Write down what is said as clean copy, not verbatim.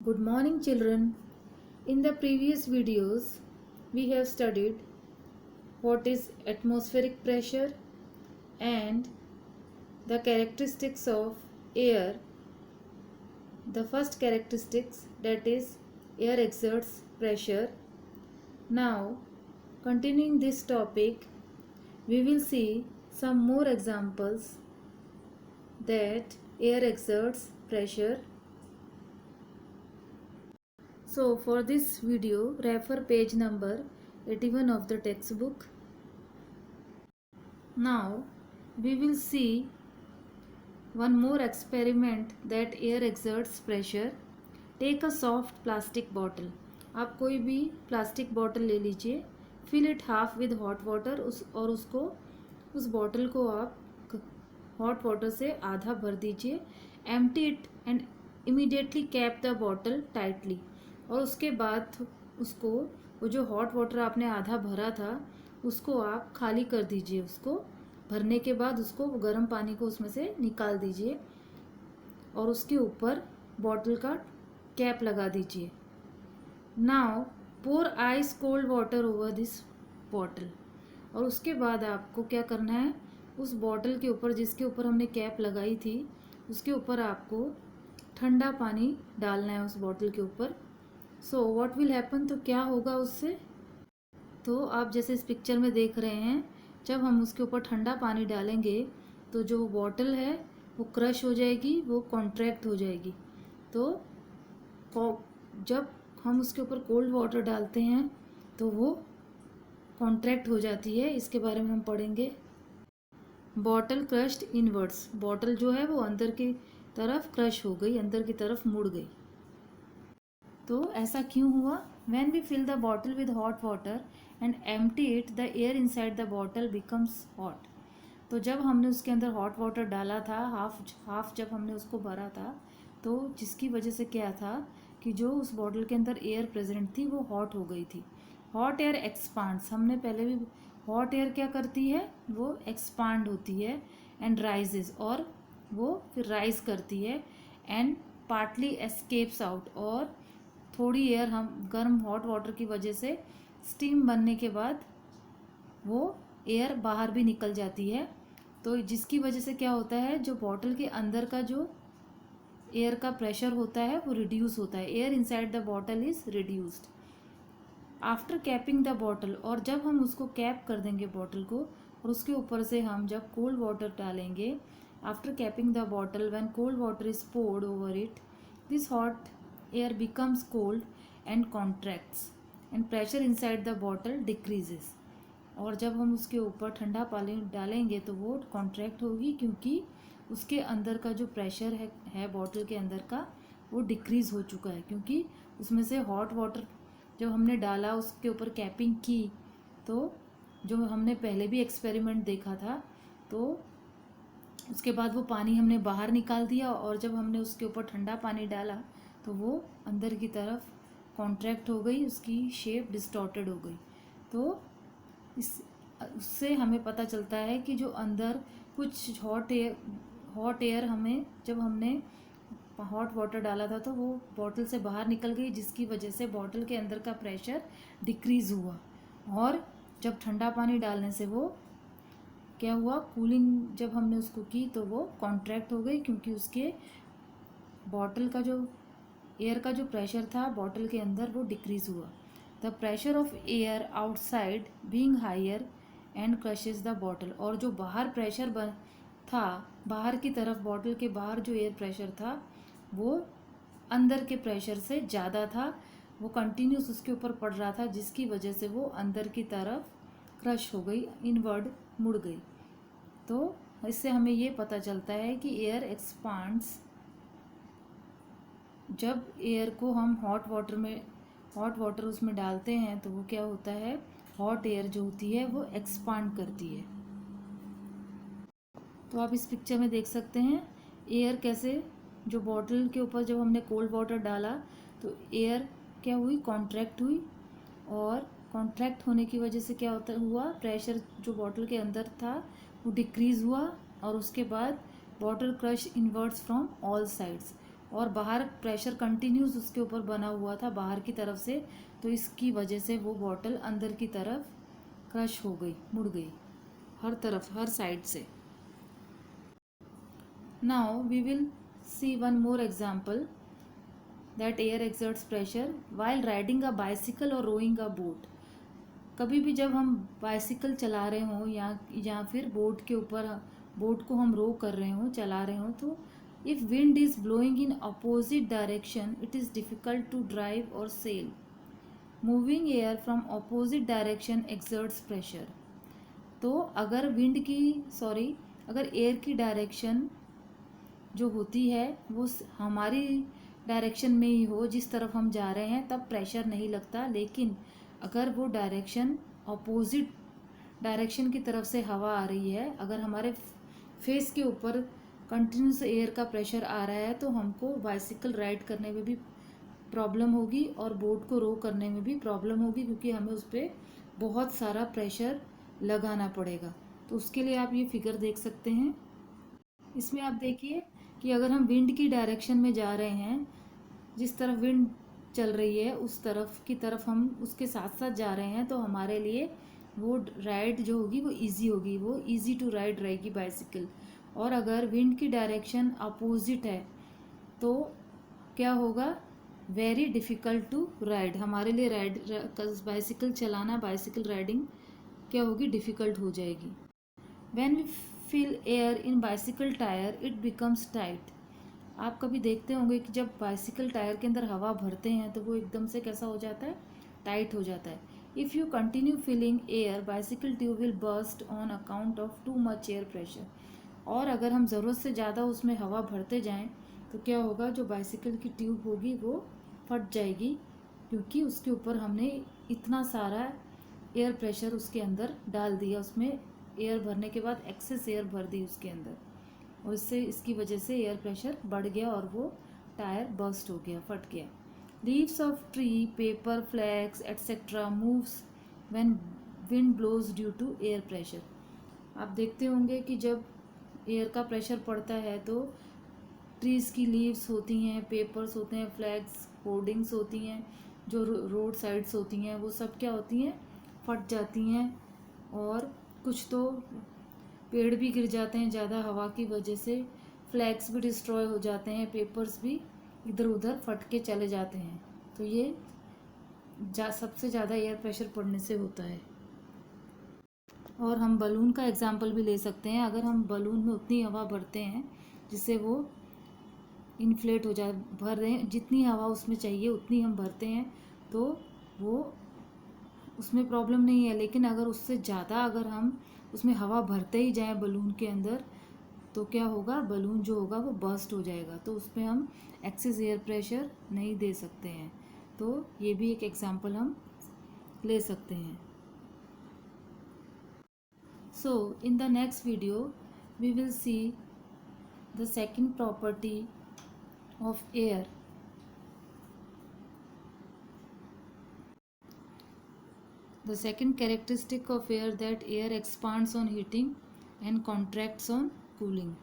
Good morning, children. In the previous videos, we have studied what is atmospheric pressure and the characteristics of air. The first characteristics, that is air exerts pressure. Now, continuing this topic, we will see some more examples that air exerts pressure. So for this video, refer page number 81 of the textbook. Now we will see one more experiment that air exerts pressure. Take a soft plastic bottle. आप कोई भी plastic bottle ले लीजिए, fill it half with hot water और उस bottle को आप hot water से आधा भर दीजिए. Empty it and immediately cap the bottle tightly. और उसके बाद उसको वो जो हॉट वाटर आपने आधा भरा था उसको आप खाली कर दीजिए. उसको भरने के बाद उसको गर्म पानी को उसमें से निकाल दीजिए और उसके ऊपर बॉटल का कैप लगा दीजिए. Now pour ice cold water over this bottle. और उसके बाद आपको क्या करना है, उस बॉटल के ऊपर जिसके ऊपर हमने कैप लगाई थी उसके ऊपर आपको ठंडा पानी डालना है उस बॉटल के ऊपर. सो व्हाट विल हैपन, तो क्या होगा उससे, तो आप जैसे इस पिक्चर में देख रहे हैं, जब हम उसके ऊपर ठंडा पानी डालेंगे तो जो बॉटल है वो क्रश हो जाएगी, वो कॉन्ट्रैक्ट हो जाएगी. तो जब हम उसके ऊपर कोल्ड वाटर डालते हैं तो वो कॉन्ट्रैक्ट हो जाती है. इसके बारे में हम पढ़ेंगे. Bottle crushed inwards. बॉटल जो है वो अंदर की तरफ क्रश हो गई, अंदर की तरफ मुड़ गई. तो ऐसा क्यों हुआ? When we fill the bottle with hot water and empty it, the air inside the bottle becomes hot. तो जब हमने उसके अंदर हॉट वाटर डाला था, हाफ जब हमने उसको भरा था, तो जिसकी वजह से क्या था कि जो उस बॉटल के अंदर एयर प्रेजेंट थी वो हॉट हो गई थी. Hot air expands. हमने पहले भी, हॉट एयर क्या करती है, वो एक्सपांड होती है एंड राइजेस, और वो फिर राइज करती है एंड पार्टली एस्केप्स आउट. और थोड़ी एयर हम गर्म हॉट वाटर की वजह से स्टीम बनने के बाद वो एयर बाहर भी निकल जाती है. तो जिसकी वजह से क्या होता है, जो बॉटल के अंदर का जो एयर का प्रेशर होता है वो रिड्यूस होता है. Air inside the bottle is reduced after capping the bottle. और जब हम उसको कैप कर देंगे बॉटल को और उसके ऊपर से हम जब कोल्ड वाटर डालेंगे, after capping the bottle when cold water is poured over it, this hot air becomes cold and contracts and pressure inside the bottle decreases. और जब हम उसके ऊपर ठंडा पानी डालेंगे तो वो कॉन्ट्रैक्ट होगी, क्योंकि उसके अंदर का जो प्रेशर है बॉटल के अंदर का वो डिक्रीज़ हो चुका है. क्योंकि उसमें से हॉट वाटर जब हमने डाला, उसके ऊपर कैपिंग की, तो जो हमने पहले भी एक्सपेरिमेंट देखा था, तो उसके बाद वो पानी हमने बाहर निकाल दिया और जब हमने उसके ऊपर ठंडा पानी डाला तो वो अंदर की तरफ कॉन्ट्रैक्ट हो गई, उसकी शेप डिस्टॉर्टेड हो गई. तो उससे हमें पता चलता है कि जो अंदर कुछ हॉट एयर हमें, जब हमने हॉट वाटर डाला था तो वो बॉटल से बाहर निकल गई, जिसकी वजह से बॉटल के अंदर का प्रेशर डिक्रीज़ हुआ. और जब ठंडा पानी डालने से वो क्या हुआ, कूलिंग जब हमने उसको की तो वो कॉन्ट्रैक्ट हो गई, क्योंकि उसके बॉटल का जो एयर का जो प्रेशर था बॉटल के अंदर वो डिक्रीज़ हुआ. The pressure of air outside being higher and crushes the bottle. और जो बाहर प्रेशर था, बाहर की तरफ बॉटल के बाहर जो एयर प्रेशर था वो अंदर के प्रेशर से ज़्यादा था, वो कंटिन्यूस उसके ऊपर पड़ रहा था, जिसकी वजह से वो अंदर की तरफ क्रश हो गई, इनवर्ड मुड़ गई. तो इससे हमें ये पता चलता है कि एयर एक्सपांड्स. जब एयर को हम हॉट वाटर उसमें डालते हैं तो वो क्या होता है, हॉट एयर जो होती है वो एक्सपांड करती है. तो आप इस पिक्चर में देख सकते हैं एयर कैसे, जो बॉटल के ऊपर जब हमने कोल्ड वाटर डाला तो एयर क्या हुई, कॉन्ट्रैक्ट हुई. और कॉन्ट्रैक्ट होने की वजह से क्या हुआ, प्रेशर जो बॉटल के अंदर था वो डिक्रीज़ हुआ. और उसके बाद water crush inwards from all sides. और बाहर प्रेशर कंटिन्यूस उसके ऊपर बना हुआ था बाहर की तरफ से, तो इसकी वजह से वो बॉटल अंदर की तरफ क्रश हो गई, मुड़ गई हर तरफ, हर साइड से। Now we will see one more example that air exerts pressure while riding a bicycle और रोइंग अ बोट। कभी भी जब हम बाइसिकल चला रहे हों या फिर बोट के ऊपर, बोट को हम रो कर रहे हों, चला रहे हों, तो if wind is blowing in opposite direction it is difficult to drive और sail. Moving air from opposite direction exerts pressure. तो अगर अगर एयर की डायरेक्शन जो होती है वो हमारी डायरेक्शन में ही हो, जिस तरफ हम जा रहे हैं, तब प्रेशर नहीं लगता। लेकिन अगर वो डायरेक्शन अपोजिट डायरेक्शन की तरफ से हवा आ रही है, अगर हमारे फेस के ऊपर कंटिन्यूस एयर का प्रेशर आ रहा है, तो हमको बाइसिकल राइड करने में भी प्रॉब्लम होगी और बोट को रो करने में भी प्रॉब्लम होगी, क्योंकि हमें उस पर बहुत सारा प्रेशर लगाना पड़ेगा। तो उसके लिए आप ये फिगर देख सकते हैं। इसमें आप देखिए कि अगर हम विंड की डायरेक्शन में जा रहे हैं, जिस तरफ विंड चल रही है उस तरफ की तरफ हम उसके साथ साथ जा रहे हैं, तो हमारे लिए वो राइड जो होगी वो इजी होगी, वो इजी टू राइड रहेगी बाइसिकल। और अगर विंड की डायरेक्शन अपोजिट है तो क्या होगा, वेरी डिफ़िकल्ट टू राइड। हमारे लिए बाइसिकल चलाना, बाइसिकल राइडिंग क्या होगी, डिफ़िकल्ट हो जाएगी। When we fill air in bicycle tyre it becomes tight. आप कभी देखते होंगे कि जब बाइसिकल टायर के अंदर हवा भरते हैं तो वो एकदम से कैसा हो जाता है, टाइट हो जाता है। If you continue filling air bicycle tube will burst on account of too much air pressure. और अगर हम ज़रूरत से ज़्यादा उसमें हवा भरते जाएं तो क्या होगा, जो बाइसिकल की ट्यूब होगी वो फट जाएगी, क्योंकि उसके ऊपर हमने इतना सारा एयर प्रेशर उसके अंदर डाल दिया, उसमें एयर भरने के बाद एक्सेस एयर भर दी उसके अंदर, और इसकी वजह से एयर प्रेशर बढ़ गया और वो टायर बर्स्ट हो गया, फट गया। Leaves of tree, paper, flakes etcetera moves when wind blows due to air pressure. आप देखते होंगे कि जब एयर का प्रेशर पड़ता है तो ट्रीज़ की लीव्स होती हैं, पेपर्स होते हैं, फ्लैग्स, होर्डिंग्स होती हैं, जो रोड साइड्स होती हैं, वो सब क्या होती हैं, फट जाती हैं। और कुछ तो पेड़ भी गिर जाते हैं ज़्यादा हवा की वजह से, फ्लैग्स भी डिस्ट्रॉय हो जाते हैं, पेपर्स भी इधर उधर फट के चले जाते हैं। तो ये सबसे ज़्यादा एयर प्रेशर पड़ने से होता है। और हम बलून का एग्जांपल भी ले सकते हैं। अगर हम बलून में उतनी हवा भरते हैं जिससे वो इन्फ्लेट हो जाए, भर रहे हैं जितनी हवा उसमें चाहिए उतनी हम भरते हैं, तो वो उसमें प्रॉब्लम नहीं है। लेकिन अगर उससे ज़्यादा अगर हम उसमें हवा भरते ही जाएं बलून के अंदर, तो क्या होगा, बलून जो होगा वो बर्स्ट हो जाएगा, तो उसमें हम एक्सेस एयर प्रेशर नहीं दे सकते हैं। तो ये भी एक एग्जांपल हम ले सकते हैं। So in the next video we will see the second property of air. The second characteristic of air, that air expands on heating and contracts on cooling.